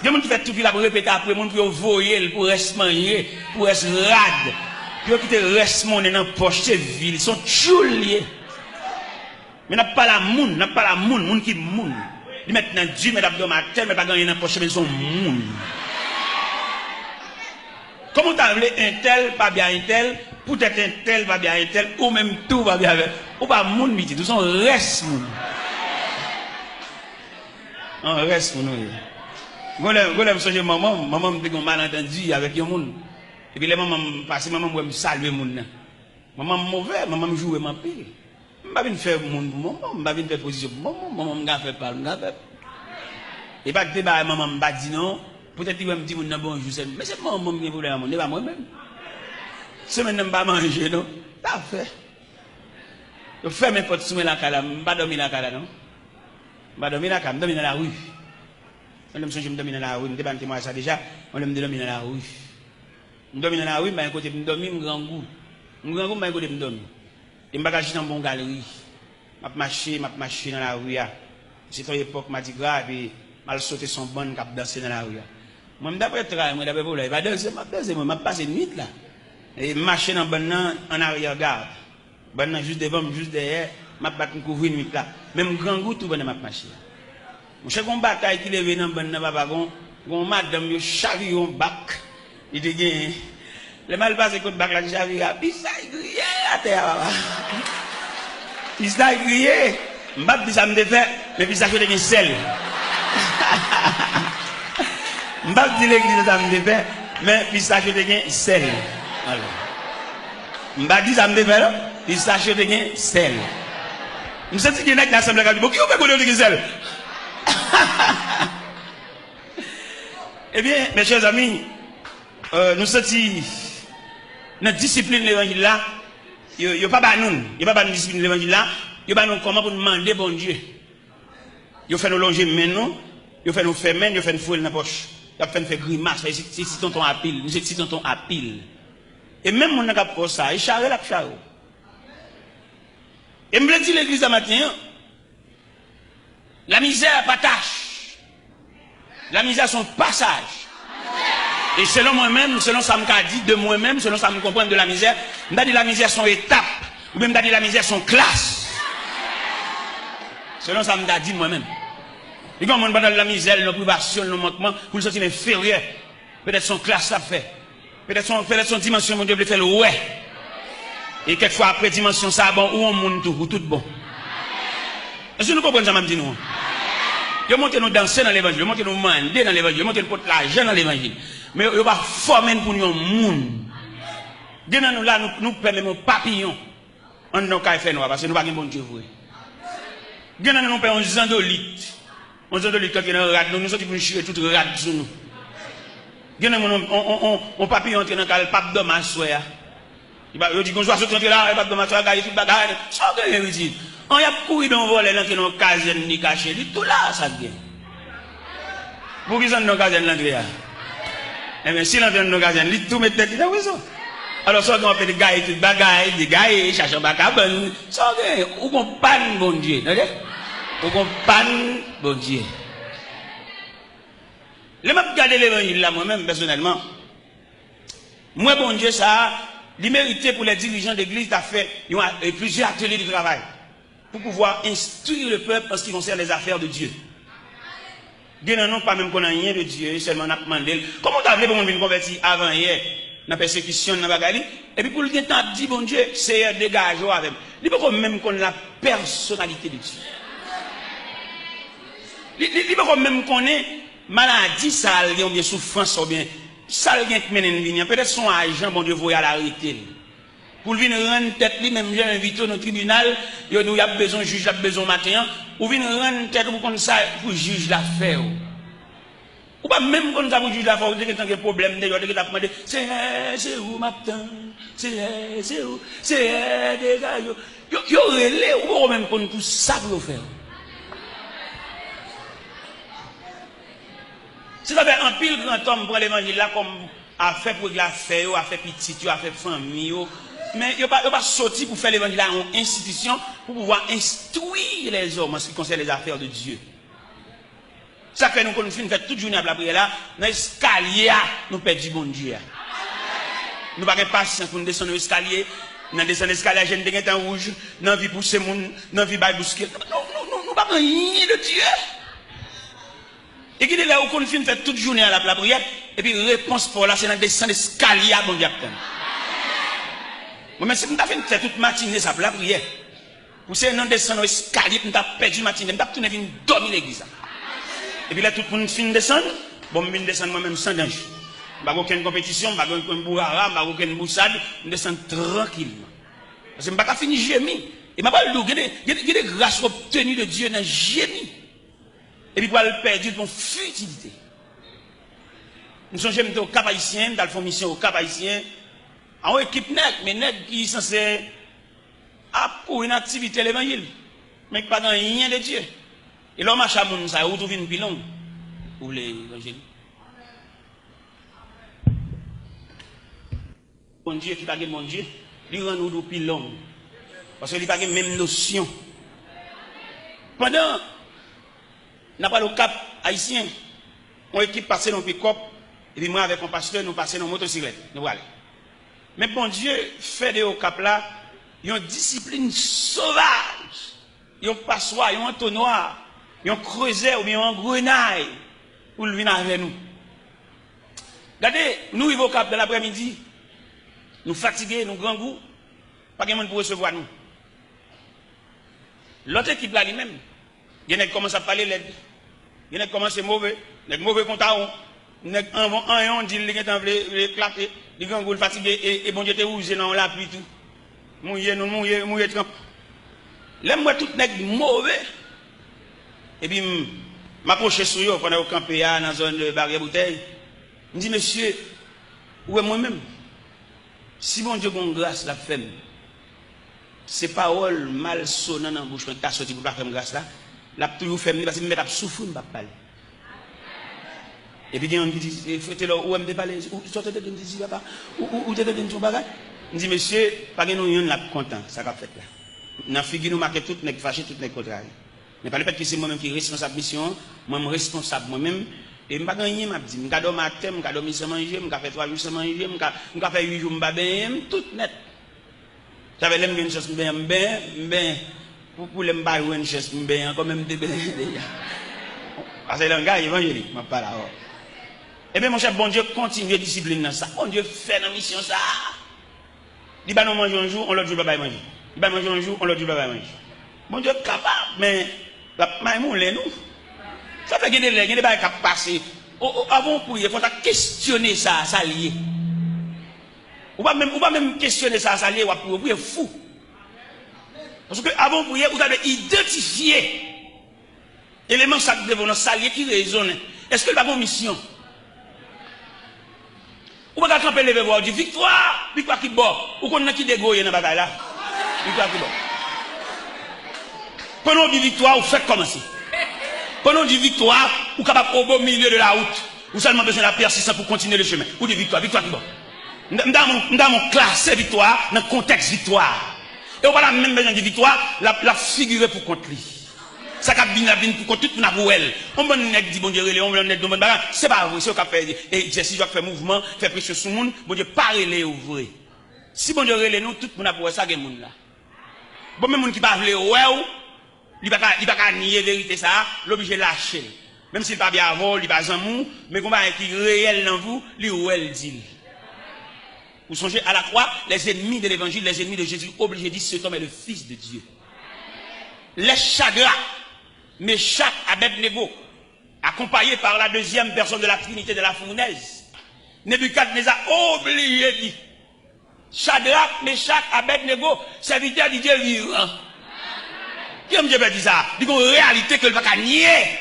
Il y a des gens qui font tout, qui la répéter après, des gens qui ont voyé pour rester manger, pour rester rade. Puis qui te reste mon dans la poche, c'est ville, ils sont chouliers. Mais n'a pas la moun, n'a pas la moun qui moun. Ils mettent dans Dieu, mais d'abdomen, mais pas gagner dans la poche, mais ils sont moun. Comment t'as appelé un tel, pas bien un tel, peut-être un tel, pas bien un tel, ou même tout va bien, ou pas moun miti, tout sont reste moun. On reste moun. Golem songe maman me dit qu'on malentendu avec un monde. Et puis les mamans passent, maman me salue moun. Maman mauvais, maman me joue ma pile. Je ne faire moun pour maman, je ne faire position pour maman, maman me fait pas, et pas que débat maman me dit non, peut-être qu'il va me dire mon bonjour, mais c'est maman qui voulait mon, pas moi-même. C'est maintenant pas manger non. T'as fait. Je fais mes potes sous la cala, je pas dormir la cala non. Je pas dormir la cala, je dormir dans la rue. On me songe me dormir dans la rue, me débattre moi ça déjà, on me dormir dans la rue. Je dormir dans la rue, mais côté me dormir, me grand goût. Me grand goût, mais côté me dormir. Et je bagage dans bon galerie. Je marche dans la rue. C'est une époque m'a dit grave et mal sauter son bon cap danser dans la rue. Moi d'après travail, moi d'après pour là, il va danser, m'a passer nuit là. Et marcher dans bon en arrière garde. Bon juste devant, juste derrière, m'a pas couvrir nuit là. Même grand goût tout bon m'a marcher. Mon chef on bataille qui levé dans bon papa gon madame yo chavi on bac. Il dit gain le mal passé contre bac la chavi a puis ça grillé à terre papa. Il s'est grillé. M'pas dit ça me fait mais puis ça que des sel. M'pas dit l'église ça me fait mais puis ça que des sel. Alors. M'pas dit ça me fait là, puis ça que des sel. Me senti qu'il y a dans l'assemblée qui dit qui on peut connaître des sel. Eh bien, mes chers amis, nous sommes notre discipline de l'évangile là, il n'y a pas de discipline de l'évangile là, il n'y a pas comment pour demander bon Dieu. Il fait nous longer maintenant, il fait nous faire main, il fait nous fouiller dans la poche, il fait nous faire grimace, c'est si tonton à pile, nous c'est si tonton à pile. Et même mon n'a pas fait ça, il charre la charre. Et me dit l'église ce matin, la misère pas tâche. La misère son passage. Et selon moi-même, selon ça me dit de moi-même, selon ça me comprend de la misère, je dit la misère son étape, ou même dit la misère son classe. Selon ça me dit moi-même. Et quand on dans la misère, nos privations, nos manquements, pour le sentir inférieur, peut-être son classe ça fait. Peut-être son dimension, mon Dieu, peut faire ouais. Et quelquefois après dimension ça bon, ou on monte tout, ou tout bon. Est-ce que nous comprenons ça, m'a dit nous? Je monte nous danser dans l'évangile, je monte nous mander dans l'évangile, je monte nous porter l'argent dans l'évangile. Mais je va former pour nous un monde. Demain nous là, nous prenons papillon. On ne peut pas faire noir parce que nous n'avons pas de bon Dieu. Demain nous prenons un zandolite. Un zandolite quand il y a un rat, nous sommes pour nous chier tout rat sur nous. Demain on papillon entre dans le pape d'homme à soi. Il va dire qu'on soit sorti là, le pape d'homme à soi, il fait bagarre. Ça que je dis. On y a couru dans le volet, qui n'ont caserne ni caché, tout là, ça vient. Pour qui sont dans caserne l'entrée? Eh bien, si l'entrée dans nos caserne, tout met tête dans raison. Alors, ça, on fait des gars, des bagailles, des gars, cherchent un bagage, ça, ou qu'on panne, bon Dieu, ou qu'on panne, bon Dieu. Les m'a regardé l'évangile là, moi-même, personnellement. Moi, bon Dieu, ça, l'immérité pour les dirigeants d'église, t'as fait, ils ont plusieurs ateliers de travail. Pour pouvoir instruire le peuple en ce qui concerne les affaires de Dieu. Dieu n'en a pas même qu'on a rien de Dieu, seulement on a demandé. Comment t'as appelé pour nous venir convertir avant hier, dans la persécution, dans la bagarre, et puis pour le temps, dit bon Dieu, c'est dégage avec. Il faut même qu'on ait la personnalité de Dieu. Il faut même qu'on ait maladie, ça, ou bien souffrance, ou bien ça, peut-être son agent, bon Dieu, voyait à l'arrêter. Pour venir rendre tête lui même j'ai invité au tribunal, il y a besoin de juge, il y a besoin de matin, ou venir rendre tête pour qu'on ça pour juge l'affaire. Ou pas même quand ça pour juge l'affaire, vous avez un problème de vous avez demandé c'est où matin, c'est où, c'est des gars yo relé ou même qu'on tout ça pour faire. Si ça fait un pile grand homme pour l'évangile là comme a fait pour l'affaire, a fait petit, a fait famille. Mais il n'y a pas sorti pour faire l'évangile en institution pour pouvoir instruire les hommes en ce qui concerne les affaires de Dieu. Ça fait nous qu'on fait toute journée à la prière là, dans l'escalier, nous perdons bon Dieu. Nous n'avons pas patience pour nous descendre l'escalier, nous descendre l'escalier, j'ai une temps rouge, nous vie pousser moun, nous vie bailler bousquer. Non, nous pas rien de Dieu. Et qui est là où qu'on fait toute journée à la prière, et puis réponse pour là, c'est dans descendre l'escalier, bon Dieu. Moi, même si nous avons fait toute matinée ça pour la prière, pour c'est non descendre l'escalier, nous avons perdu la matinée, nous avons tourné venir dormir l'église. Et puis là, tout le monde finit de descendre. Bon, je descends moi-même sans danger. Je n'ai aucune compétition, je n'ai aucune bourrara, je n'ai aucune boussade. Je descends tranquillement. Parce que je n'ai pas fini gémir. Et je n'ai pas le il y a des grâces obtenues de Dieu dans le gémir. Et puis, pour le perdre dans futilité. Nous sommes jamais au Cap Haïtien, dans la mission au Cap Haïtien. En équipe net, mais net qui est censé pour une activité l'évangile. Mais pas dans rien de Dieu. Et l'homme a chamoun, ça a retrouvé une pilon pour l'évangile. Mon Dieu qui n'a pas mon Dieu, il rend nous pilon. Parce qu'il n'a pas la même notion. Pendant, n'a pas le Cap Haïtien, on équipe passer dans le pick-up, et puis moi avec mon pasteur, nous passons dans la motocyclette. Nous allons. Mais bon Dieu fait de au Cap là, il y a une discipline sauvage. Il y a un passoire, il y a un entonnoir. Ils ont creusé ou bien un grenaille pour le venir avec nous. Regardez, nous, il va au Cap de l'après-midi, nous fatigués, nous grands goûts, pas de monde pour recevoir nous. L'autre équipe là, lui-même, il y en a qui commencent à parler l'aide, il y en a qui commencent à mauvais, il y a mauvais comptaron, il y en a qui ont dit qu'ils ont éclaté, les grands goûts fatigués, et bon Dieu, t'es rouge dans la pluie tout. Mouillé, trempe. L'aime-moi tout n'est mauvais. Et puis, je m'approche sur eux pendant que je dans la zone de barrière bouteille. Je me dis, monsieur, où est moi-même? Si mon Dieu a grâce, la femme, ces paroles mal sonnantes dans la bouche, quand tu as sorti pour la faire grâce là, la toujours fait, parce que je me souffre, je ne vais pas parler. Et puis, il y a un qui dit, faites-le, où est-ce que parler? Où sortez de me papa? Où t'es de ton bagage? Je dis, monsieur, pas que nous y sommes contents, ça qu'a fait là. Dans la figure, nous marquons tout, nous fâchés, tout, nous contrariés. Mais pas le fait que c'est moi-même qui est responsable de la mission, moi-même responsable moi-même. Et je ne sais pas gagner, je dis, je vais matin, je vais dormir sans manger, je vais faire 3 jours sans manger, je vais faire 8 jours, je vais tout net. J'avais l'aime une chose, je vais pour les m'bailler une chose, je vais quand même déjà. Parce que le gars évangélique, je ne parle pas là. Eh bien, mon cher, bon Dieu, continue à discipliner dans ça. Bon Dieu, fait dans la mission ça. Il va nous manger un jour, on l'autre jour, il va manger. Il va manger un jour, on l'autre jour, il va manger. Bon Dieu, capable, mais la maïmoun, nous. Ça fait qu'il y a des choses qui passent. Avant pour il faut questionner ça, ça lié. Ou pas même questionner ça, ça lié, ou pour fou. Parce que avant pour vous avez identifié l'élément de salier qui résonne. Est-ce que le pas mission? Ou pas camper les voir du victoire qui bon. Ou qu'on a qui dégoûté dans la bataille là. Victoire qui bon. Pendant du victoire, vous faites comment ça? Pendant du victoire, vous êtes capable au beau milieu de la route. Vous avez seulement besoin de la persistance pour continuer le chemin. Ou du victoire qui bon. Nous avons classé victoire dans le contexte victoire. Et on va même besoin de victoire, la figurer pour contre lui. Ça cap bien pour contre tout pour elle. On va nous dit bon Dieu, on va nous bon bagage, c'est pas vrai, c'est au cap faire et si je fais mouvement, faire pression sur monde, bon Dieu pas relé ouvrir. Si bon Dieu relé nous tout pour pour ça gen monde là. Bon même monde qui pas vle ouais, il pas nier vérité ça, l'obligé lâcher. Même s'il pas bien avant, il pas amour, mais combat qui réel dans vous, lui ou elle dit. Vous songez à la croix, les ennemis de l'évangile, les ennemis de Jésus, obligés de dire cet homme est le fils de Dieu. Les chagrins, Meshach, Abednego, accompagné par la deuxième personne de la Trinité de la fournaise, Nebuchadnezzar obligé de dire Shadrach, Meshach, Abednego, serviteurs de Dieu vivant. Qui aime Dieu dit ça? Il y a une réalité que le pas nier.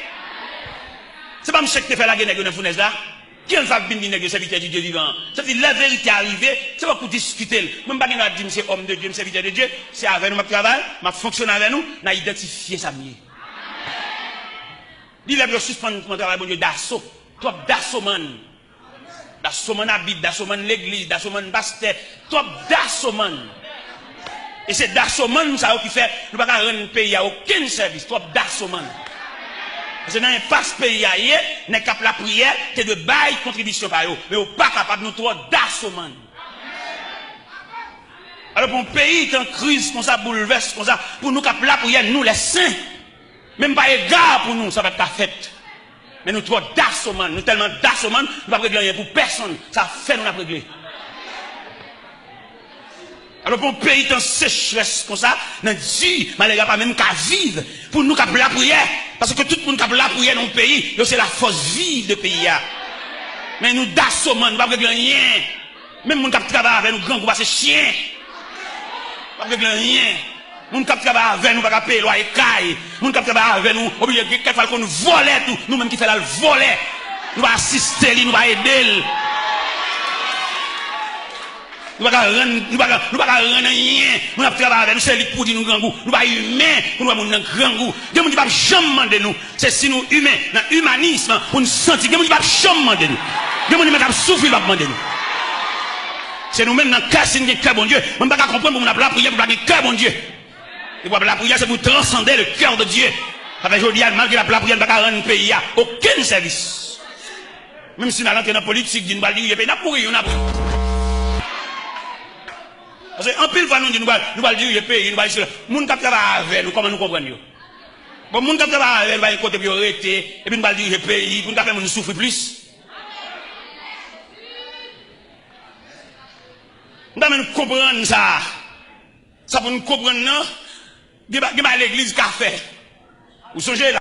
C'est pas Meshach qui fait la guerre dans la fournaise là. Qui aime faire bien dire serviteur de Dieu vivant? Ça veut dire la vérité arrivée, c'est pas pour discuter. Même pas qu'il dire c'est homme de Dieu, serviteur de Dieu, c'est avec nous, ma travail, ma fonctionne avec nous, n'a identifié ça mieux. Il a suspendre mon travail, bon Dieu, d'assaut. Toi, d'assaut, man. D'assaut, man, habite, d'assaut, man, l'église, d'assaut, man, pasteur. Toi, d'assaut, man. Et c'est d'assaut, man, ça qui fait, nous ne pouvons pas rendre le pays à aucun service. Toi, d'assaut, man. Parce que dans l'impasse pays, n'est qu'à la prière, c'est de bailler contribution par eux. Mais on n'est pas capable de nous trouver d'assommant. Alors pour un pays qui est en crise, comme ça, bouleverse, comme ça, pour nous capable la prière, nous les saints, même pas égard pour nous, ça va être ta fête. Mais nous trouvons d'assommant, nous tellement d'assommant, nous ne pouvons pas régler rien pour personne. Ça fait nous la régler. Alors pour un pays qui est en sécheresse comme ça, nous dit, malgré pas même qu'à vivre, pour nous capable la prière. Parce que tout le monde capable la prière dans le pays, c'est la force vive de pays. Mais nous d'assommant, nous ne pouvons pas régler rien. Même nous qui travaillons avec nous, grands groupes, c'est chien. Nous ne pouvons pas régler rien. Nous qui travaillons avec nous, nous ne pouvons pas payer loyer caille. Nous qui travaillons avec nous, obligé quelquefois qu'on nous vole tout. Nous-mêmes qui faisons le voler. Nous allons assister, nous allons aider. Nous ne pouvons pas rendre rien. Nous ne travaillons avec nous, c'est lui pour dire nous grand goût. Nous ne sommes pas humains pour nous avoir un grand goût. Dieu ne dit pas jamais demander nous. C'est si nous humains, dans l'humanisme, pour nous sentir. Dieu ne dit pas jamais demander nous. Dieu ne dit pas souffrir, il va demander nous. C'est nous-mêmes dans le cœur, c'est nous cœur bon Dieu. On ne peut pas comprendre pour nous la prière, pour nous cœur bon Dieu. Et pour la prière, c'est pour transcender le cœur de Dieu. Parce que je dis, malgré la prière, on ne peut pas rendre un pays aucun service. Même si nous allons dans la politique, nous allons dire, on a pourri, on a pris. Parce qu'en pile fois, nous allons dire, le pays, nous allons dire, les gens qui travaillent avec nous, comment nous comprenons? Bon, les gens qui travaillent avec nous, ils vont côté priorité, et puis nous allons dire, le pays, pour nous faire souffrir plus. Nous allons comprendre ça. Ça pour nous comprendre, non? Il y a l'église qui a fait. Vous songez là?